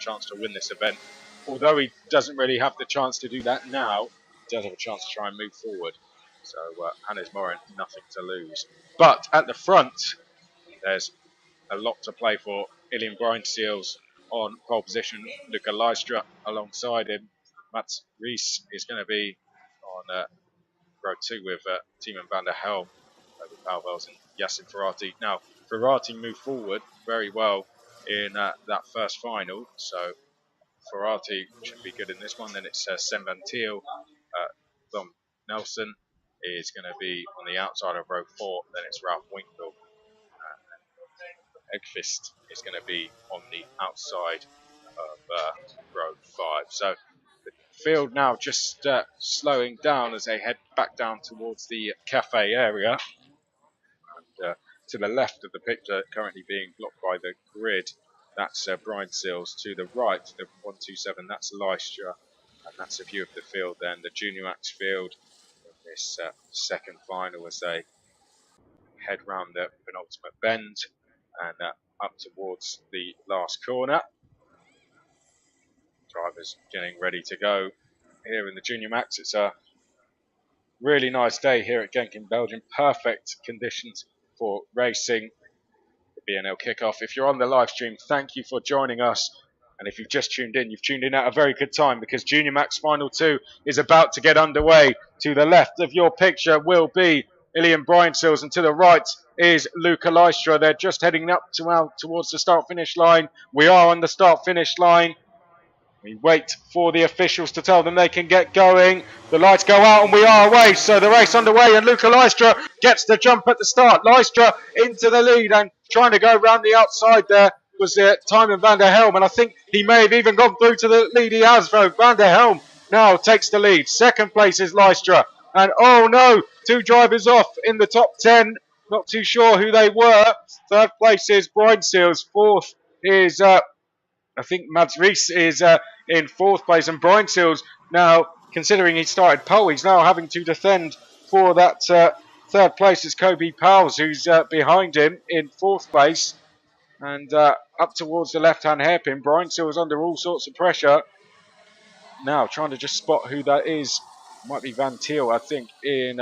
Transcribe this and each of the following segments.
chance to win this event. Although he doesn't really have the chance to do that now, he does have a chance to try and move forward. So Hannes Morin, nothing to lose. But at the front, there's a lot to play for. Ilian Grindseals on pole position. Luca Lystra alongside him. Mats Rees is going to be on row 2 with Timon van der Helm with Palvels and Yassin Ferrati. Now, Ferrati moved forward very well in that first final, so Ferrati should be good in this one. Then it's Sen van Thiel. Dom Nelson is going to be on the outside of row 4. Then it's Ralph Winkle. Eggfist is going to be on the outside of row 5. So the field now just slowing down as they head back down towards the cafe area. And to the left of the picture, currently being blocked by the grid, that's Grindseals. To the right, the 127, that's Lystra. And that's a view of the field then, the Junior Max field in this second final as they head round the penultimate bend and up towards the last corner. Drivers getting ready to go here in the Junior Max. It's a really nice day here at Genk in Belgium. Perfect conditions for racing. The BNL kickoff. If you're on the live stream, thank you for joining us. And if you've just tuned in, you've tuned in at a very good time because Junior Max Final 2 is about to get underway. To the left of your picture will be Ilian Grindseals, and to the right is Luca Lystra. They're just heading up towards the start-finish line. We are on the start-finish line. We wait for the officials to tell them they can get going. The lights go out and we are away. So the race underway and Luca Lystra gets the jump at the start. Lystra into the lead and trying to go around the outside there was Timon van der Helm. And I think he may have even gone through to the lead. He has, though. Van der Helm now takes the lead. Second place is Lystra. And oh no, 2 drivers off in the top 10. Not too sure who they were. Third place is Grindseals. Fourth is, I think Mads Rees is in 4th place. And Grindseals now, considering he started pole, he's now having to defend for that 3rd place. It's Kobe Powles who's behind him in 4th place. And up towards the left-hand hairpin. Grindseals under all sorts of pressure. Now trying to just spot who that is. Might be Van Thiel, I think, in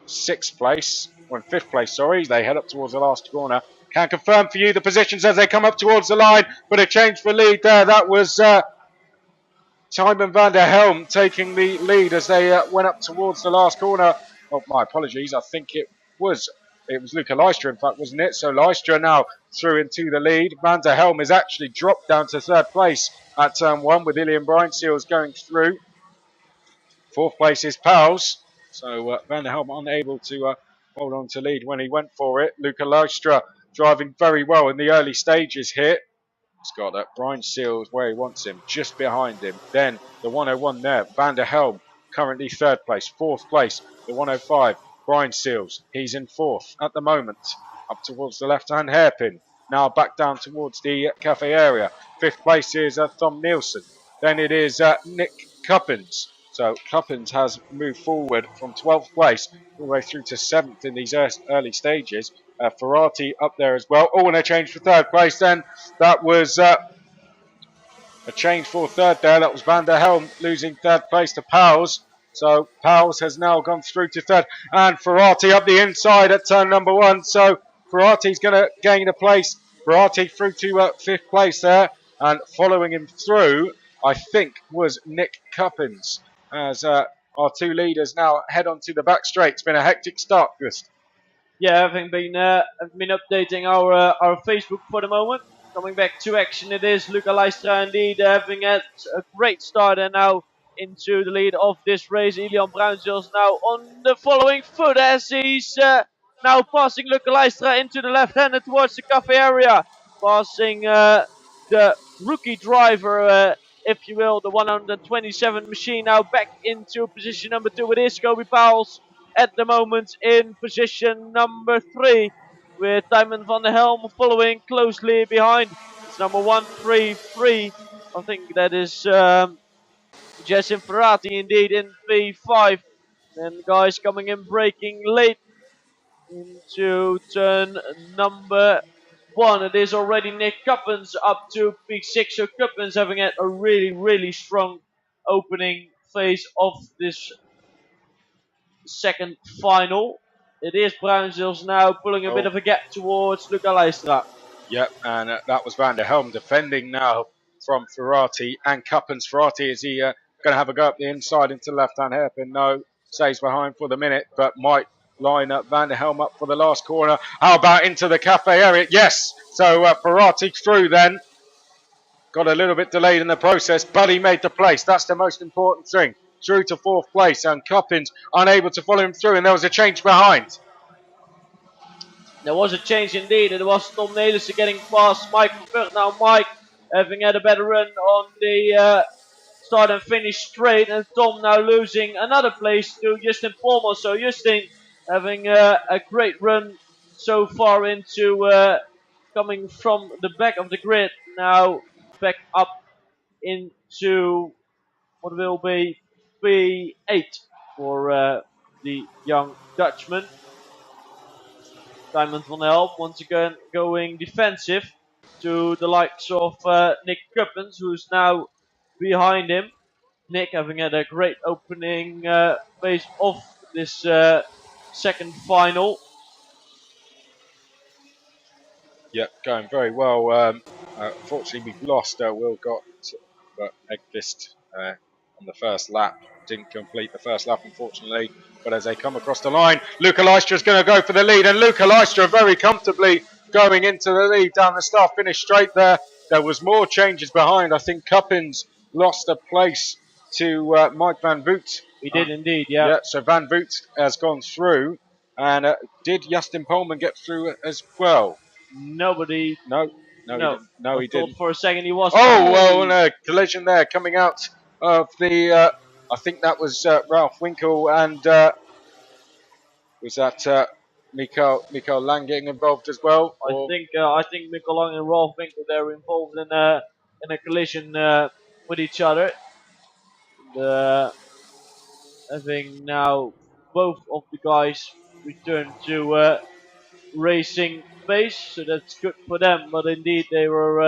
6th place, or in 5th place, sorry. They head up towards the last corner. Can confirm for you the positions as they come up towards the line, but a change for lead there. That was Timon van der Helm taking the lead as they went up towards the last corner. Oh, my apologies. I think it was Luca Lystra, in fact, wasn't it? So Lystra now through into the lead. Van der Helm is actually dropped down to 3rd place at turn 1 with Ilian Grindseals going through. 4th place is Powles. So Van der Helm unable to hold on to lead when he went for it. Luca Lystra driving very well in the early stages here. He's got Grindseals where he wants him, just behind him. Then the 101 there, Van der Helm, currently 3rd place. 4th place, the 105, Grindseals. He's in 4th at the moment, up towards the left-hand hairpin. Now back down towards the cafe area. 5th place is Tom Nielsen. Then it is Nick Cuppins. So Cuppins has moved forward from 12th place all the way through to 7th in these early stages. Ferrati up there as well. Oh, and a change for 3rd place then. That was a change for 3rd there. That was Van der Helm losing 3rd place to Powles. So Powles has now gone through to 3rd. And Ferrati up the inside at turn number 1. So Ferrati's going to gain a place. Ferrati through to 5th place there. And following him through, I think, was Nick Cuppins. As our 2 leaders now head on to the back straight. It's been a hectic start, Gust. Yeah, having been updating our Facebook for the moment. Coming back to action, it is Luca Lystra indeed having had a great start and now into the lead of this race. Ilian Grindseals now on the following foot as he's now passing Luca Lystra into the left-hander towards the cafe area. Passing the rookie driver, if you will, the 127 machine now back into position number 2. It is Kobe Powles at the moment in position number 3 with Timon van der Helm following closely behind. It's number 133. I think that is Yassin Ferrati indeed in P5. Then guys coming in braking late into turn number P1. It is already Nick Cuppens up to P6. So Cuppens having had a really strong opening phase of this second final. It is Bruinzeels now pulling a bit of a gap towards Luca Leistra. Yep, and that was Van der Helm defending now from Ferrati and Cuppens. Ferrati, is he going to have a go up the inside into the left-hand hairpin? No, stays behind for the minute, but might line up Van der Helm up for the last corner. How about into the cafe area? Yes, so Ferrati through then. Got a little bit delayed in the process, but he made the place. That's the most important thing. Through to fourth place, and Cuppens unable to follow him through, and there was a change behind. There was a change indeed. It was Tom Nelissen getting past Mike van Vught. Now Mike having had a better run on the start and finish straight, and Tom now losing another place to Justin Palmer. So Justin having a great run so far into coming from the back of the grid, now back up into what will be P8 for the young Dutchman. Diamond van Help once again going defensive to the likes of Nick Cuppens, who's now behind him. Nick having had a great opening phase of this second final. Yep, going very well. Unfortunately, we've lost Will Gott, but Eggvist on the first lap. Didn't complete the first lap, unfortunately. But as they come across the line, Luca Leistra is going to go for the lead. And Luca Leistra very comfortably going into the lead down the start finish straight there. There was more changes behind. I think Cuppens lost a place to Mike van Vught. He did indeed, yeah. Yeah, so Van Vught has gone through. And did Justin Pullman get through as well? Nobody. No, he didn't. For a second he was. Oh, well, no, collision there coming out of the. I think that was Ralph Winkel and was that Mikael Lang getting involved as well? I think Mikael Lang and Ralph Winkel they're involved in a collision with each other. Having now both of the guys return to racing pace, so that's good for them. But indeed, they were.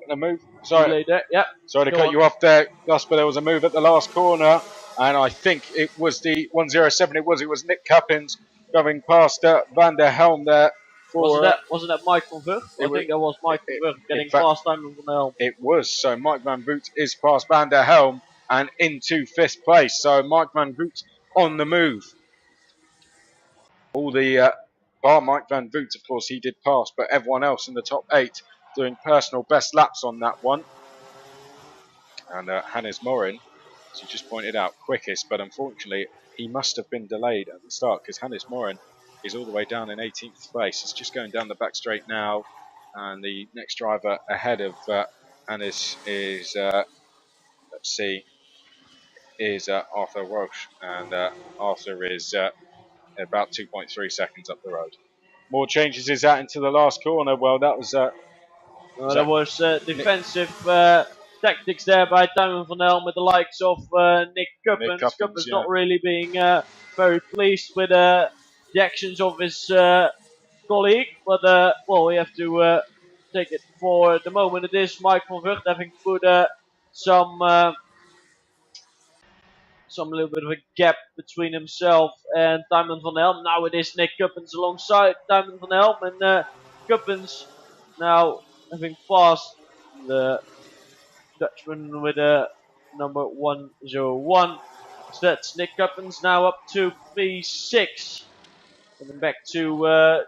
A move. Sorry. There. Yeah. Sorry to cut you off there, Gus, but there was a move at the last corner, and I think it was the 107. It was Nick Cuppens going past Van der Helm there. Wasn't that Mike van Vught? I think that was Mike van Vught getting past Diamond van Helm. It was. So Mike van Vught is past Van der Helm and into fifth place. So Mike van Vught on the move. All the bar Mike van Vught, of course, he did pass, but everyone else in the top 8 doing personal best laps on that one. And Hannes Morin, as you just pointed out, quickest, but unfortunately he must have been delayed at the start because Hannes Morin is all the way down in 18th place. He's just going down the back straight now, and the next driver ahead of Hannes is, is Arthur Roche, and Arthur is about 2.3 seconds up the road. More changes is that into the last corner. Well, that was defensive tactics there by Diamond van Helm with the likes of Nick Cuppens. Cuppens not really being very pleased with the actions of his colleague, but we have to take it for the moment. It is Mike van Vught having put some little bit of a gap between himself and Diamond van Helm. Now it is Nick Cuppens alongside Diamond van Helm, and Cuppens now having passed the Dutchman with a number 101. So that's Nick Cuppens now up to P6. Coming back to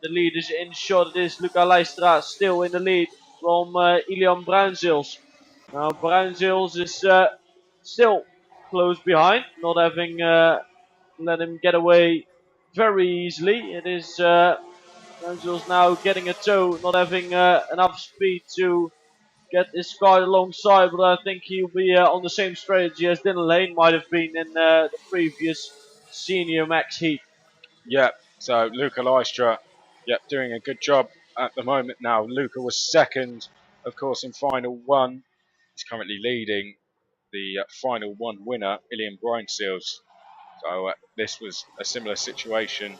the leaders in short, it is Luca Leistra still in the lead from Ilian Bruinzeels. Now Bruinzeels is still close behind, not having let him get away very easily. It is Bruinzeels now getting a tow, not having enough speed to get this car alongside, but I think he'll be on the same strategy as Dylan Lane might have been in the previous senior max heat. Yeah, so Luca Leistra, doing a good job at the moment now. Luca was second, of course, in final one. He's currently leading the final one winner, Ilian Bruinzeels. So this was a similar situation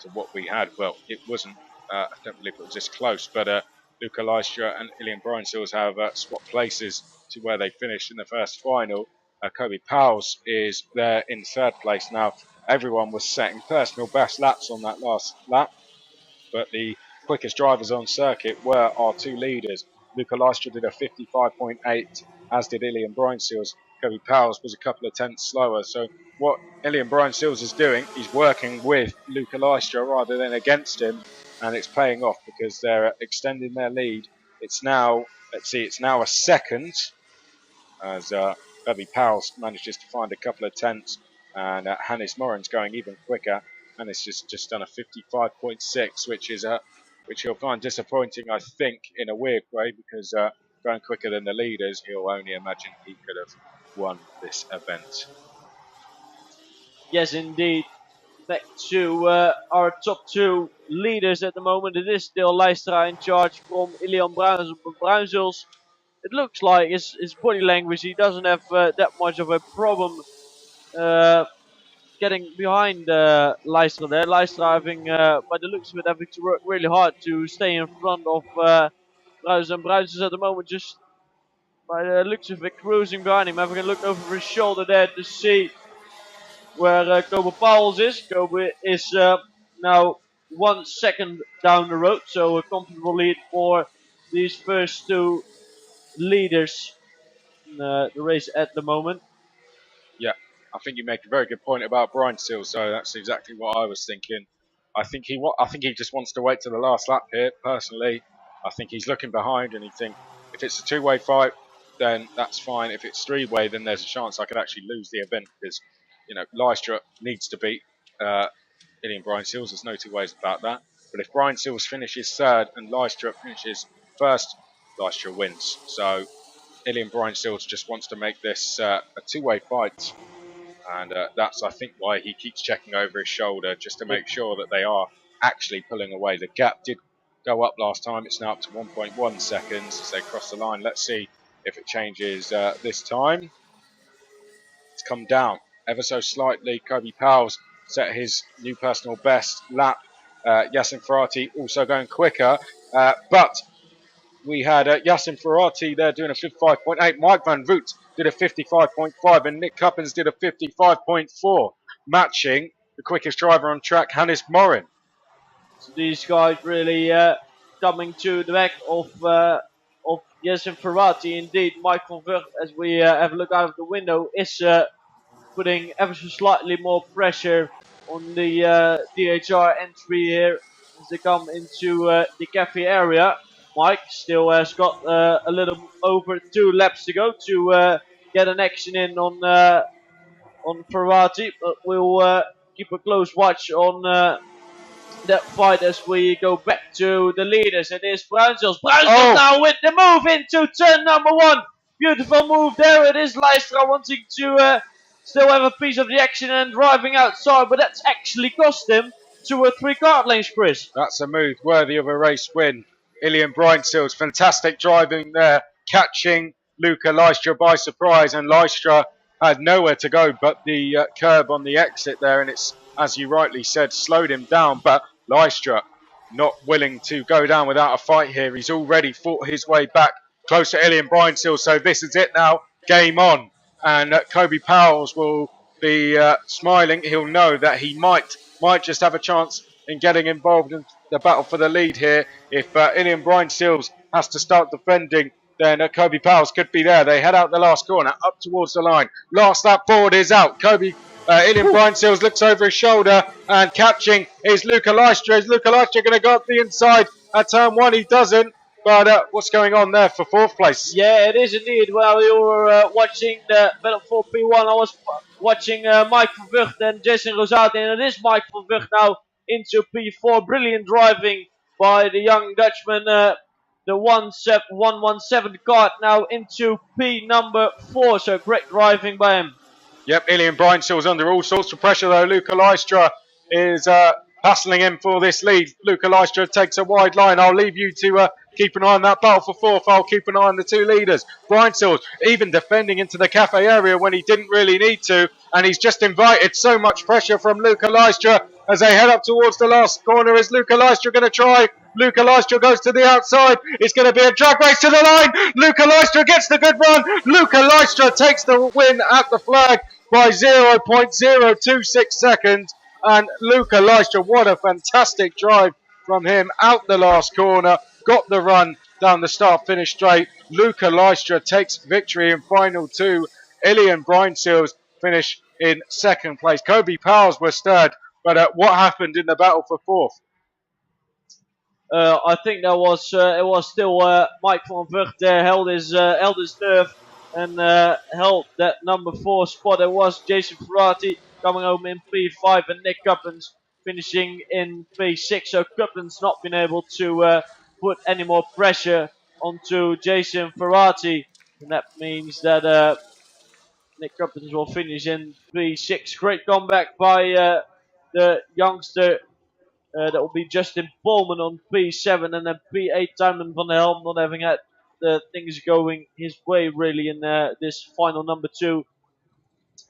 to what we had. Well, it wasn't. I don't believe it was this close, but Luca Lystra and Ilian Breinseels have swapped places to where they finished in the first final. Kobe Powell's is there in third place now. Everyone was setting personal best laps on that last lap, but the quickest drivers on circuit were our two leaders. Luca Lystra did a 55.8, as did Ilian Breinseels. Kobe Powell's was a couple of tenths slower. So what Ilian Breinseels is doing, he's working with Luca Lystra rather than against him, and it's paying off because they're extending their lead. It's now, it's now a second, as Kobe Powell manages to find a couple of tenths, and Hannes Morin's going even quicker. Hannes has just done a 55.6, which he'll find disappointing, I think, in a weird way, because going quicker than the leaders, he'll only imagine he could have won this event. Yes, indeed. Back to our top two leaders at the moment. It is still Lystra in charge from Ilian Bruinzels. It looks like his body language, he doesn't have that much of a problem getting behind Lystra there. Lystra having, by the looks of it, having to work really hard to stay in front of Bruinzels. And Bruinzels at the moment, just by the looks of it, cruising behind him, having a look over his shoulder there to see where Kobe Powell is. Kobe is now 1 second down the road, so a comfortable lead for these first two leaders in the race at the moment. Yeah, I think you make a very good point about Breinseels. So that's exactly what I was thinking. I think he just wants to wait to the last lap here. Personally, I think he's looking behind and he think if it's a two-way fight, then that's fine. If it's three-way, then there's a chance I could actually lose the event because Lystra needs to beat Ilian Breinseels. There's no two ways about that. But if Breinseels finishes third and Lystra finishes first, Lystra wins. So Ilian Breinseels just wants to make this a two-way fight. And that's, I think, why he keeps checking over his shoulder, just to make sure that they are actually pulling away. The gap did go up last time. It's now up to 1.1 seconds as they cross the line. Let's see if it changes this time. It's come down ever so slightly. Kobe Powell's set his new personal best lap. Yassin Ferrati also going quicker. But we had Yassin Ferrati there doing a 55.8. Mike Van Voot did a 55.5 and Nick Cuppins did a 55.4, matching the quickest driver on track, Hannes Morin. So these guys really coming to the back of Yassin Ferrati. Indeed, Michael Vert, as we have a look out of the window, is putting ever so slightly more pressure on the DHR entry here as they come into the cafe area. Mike still has got a little over 2 laps to go to get an action in on Ferrati, but we'll keep a close watch on that fight as we go back to the leaders. It is Bruinzels. Bruinzels now with the move into turn number 1. Beautiful move there. It is Lystra wanting to still have a piece of the action and driving outside, but that's actually cost him 2 or 3 kart lengths, Chris. That's a move worthy of a race win. Ilian Breinseels, fantastic driving there, catching Luca Lystra by surprise, and Lystra had nowhere to go but the curb on the exit there, and it's, as you rightly said, slowed him down. But Lystra not willing to go down without a fight here. He's already fought his way back close to Ilian Breinseels, so this is it now, game on. And Kobe Powell's will be smiling. He'll know that he might just have a chance in getting involved in the battle for the lead here. If Ilian Breinseels has to start defending, then Kobe Powell's could be there. They head out the last corner, up towards the line. Last lap forward is out. Ilian Breinseels looks over his shoulder, and catching is Luca Lystra. Is Luca Lystra going to go up the inside at turn 1? He doesn't. But what's going on there for 4th place? Yeah, it is indeed. While you were watching the Battle for P1, I was watching Mike van Vught and Jason Rosati, and it is Mike van Vught now into P4. Brilliant driving by the young Dutchman. The 117 kart now into P number 4. So great driving by him. Yep, Ilian Breinseels under all sorts of pressure though. Luca Lystra is hassling him for this lead. Luca Lystra takes a wide line. I'll leave you to keep an eye on that battle for 4th. I'll keep an eye on the 2 leaders. Breinseels even defending into the cafe area when he didn't really need to. And he's just invited so much pressure from Luca Lystra as they head up towards the last corner. Is Luca Lystra going to try? Luca Lystra goes to the outside. It's going to be a drag race to the line. Luca Lystra gets the good run. Luca Lystra takes the win at the flag by 0.026 seconds. And Luca Lystra, what a fantastic drive from him out the last corner. Got the run down the start-finish straight. Luca Lystra takes victory in final two. Ilian Breinseels finish in second place. Kobe Powers was third, but what happened in the battle for fourth? I think that was it was still Mike van Vught there held his nerve and held that number 4 spot. It was Jason Ferrati coming home in P5 and Nick Cuppins finishing in P6. So Cuppins not been able to put any more pressure onto Jason Ferrati, and that means that Nick Cuppins will finish in P6. Great comeback by the youngster. That will be Justin Pullman on P7, and then P8 Timon van der Helm not having had the things going his way really in this final number 2.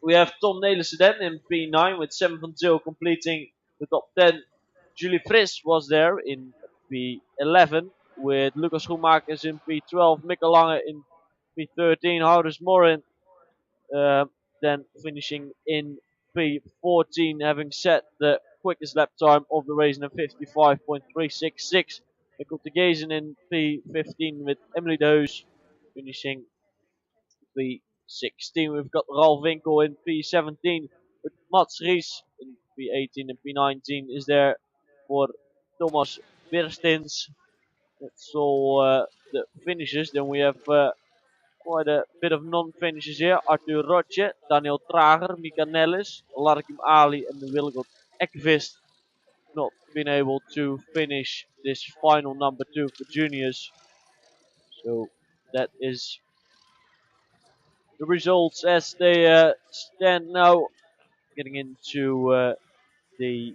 We have Tom Nelissen then in P9 with 7 van Zyl completing the top 10. Julie Fris was there in P11 with Lucas Schoenmakers in P12, Mikkel Lange in P13, Houders Morin then finishing in P14, having set the quickest lap time of the race in 55.366. Mikkel de Gezen in P15 with Emily de Heus finishing P16. We've got Ralf Winkel in P17 with Mats Ries in P18, and P19 is there for Thomas Birstins. That's all the finishes. Then we have quite a bit of non-finishes here. Arthur Roche, Daniel Trager, Mika Nellis, Larkim Ali and Wilgot Ekvist not been able to finish this final number 2 for juniors. So that is the results as they stand now. Getting into the